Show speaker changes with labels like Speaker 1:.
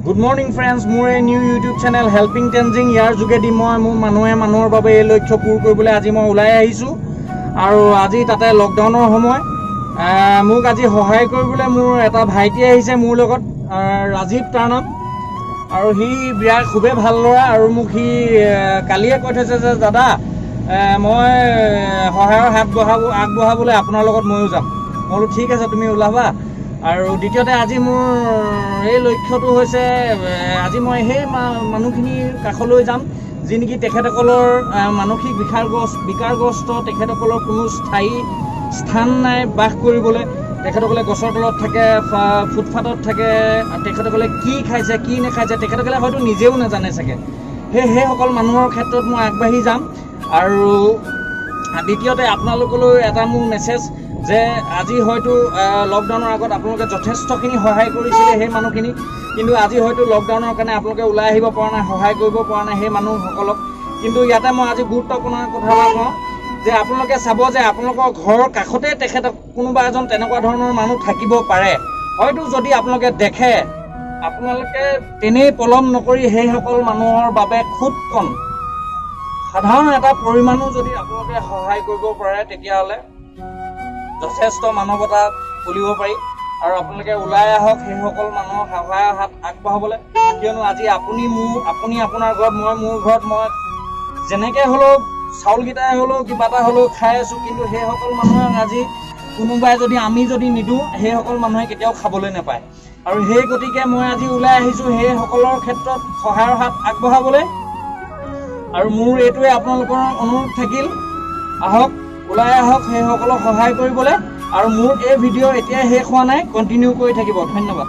Speaker 1: Good morning friends, মোৰ এই new YouTube channel helping Tenzing ইয়াৰ যোগেদি মই মোৰ মানুহৰ বাবে এই লক্ষ্য পূৰ কৰিবলৈ আজি মই ওলাই আহিছোঁ আৰু আজি তাতে লকডাউনৰ সময় মোক আজি সহায় কৰিবলৈ মোৰ এটা ভাইটি আহিছে মোৰ লগত ৰাজীৱ তাৰ নাম আৰু সি বিৰাট খুবেই ভাল ল'ৰা আৰু মোক সি কালিয়ে কৈ থৈছে যে দাদা মই সহায়ৰ হাত আগবঢ়াবলৈ আপোনাৰ লগত ময়ো যাম। মই বোলো ঠিক আছে তুমি ওলাবা। আৰু দ্বিতীয়তে আজি মোৰ এই লক্ষ্যটো হৈছে আজি মই সেই মানুহখিনিৰ কাষলৈ যাম যি নেকি তেখেতসকলৰ মানসিক বিকাৰগ্ৰস্ত তেখেতসকলৰ কোনো স্থায়ী স্থান নাই বাস কৰিবলৈ। তেখেতসকলে গছৰ তলত থাকে, ফুটপাথত থাকে, তেখেতসকলে কি খাইছে কি নাখাইছে তেখেতসকলে হয়তো নিজেও নাজানে চাগে। সেইসকল মানুহৰ ক্ষেত্ৰত মই আগবাঢ়ি যাম। আৰু দ্বিতীয়তে আপোনালোকলৈ এটা মোৰ মেছেজ যে আজি হয়তো লকডাউনৰ আগত আপোনালোকে যথেষ্টখিনি সহায় কৰিছিলে সেই মানুহখিনি, কিন্তু আজি হয়তো লকডাউনৰ কাৰণে আপোনালোকে ওলাই আহিব পৰা নাই, সহায় কৰিব পৰা নাই সেই মানুহসকলক। কিন্তু ইয়াতে মই আজি গুৰুত্বপূৰ্ণ কথা এটা কওঁ যে আপোনালোকে চাব যে আপোনালোকৰ ঘৰৰ কাষতে কোনোবা এজন তেনেকুৱা ধৰণৰ মানুহ থাকিব পাৰে। হয়তো যদি আপোনালোকে দেখে আপোনালোকে তেনেই পলম নকৰি সেইসকল মানুহৰ বাবে খুব কম সাধাৰণ এটা পৰিমাণো যদি আপোনালোকে সহায় কৰিব পাৰে তেতিয়াহ'লে যথেষ্ট মানৱতা খুলিব পাৰি। আৰু আপোনালোকে ওলাই আহক সেইসকল মানুহক সহায়ৰ হাত আগবঢ়াবলৈ, কিয়নো আজি আপুনি আপোনাৰ ঘৰত, মই মোৰ ঘৰত, মই যেনেকৈ হ'লেও চাউলকেইটাই হ'লেও কিবা এটা হ'লেও খাই আছোঁ, কিন্তু সেইসকল মানুহক আজি কোনোবাই আমি যদি নিদিওঁ সেইসকল মানুহে কেতিয়াও খাবলৈ নাপায়। আৰু সেই গতিকে মই আজি ওলাই আহিছোঁ সেইসকলৰ ক্ষেত্ৰত সহায়ৰ হাত আগবঢ়াবলৈ। আৰু মোৰ এইটোৱে আপোনালোকৰ অনুৰোধ থাকিল, আহক ওলাই আহক সেইসকলক সহায় কৰিবলৈ। আৰু মোৰ এই ভিডিঅ' এতিয়াই শেষ হোৱা নাই, কণ্টিনিউ কৰি থাকিব। ধন্যবাদ।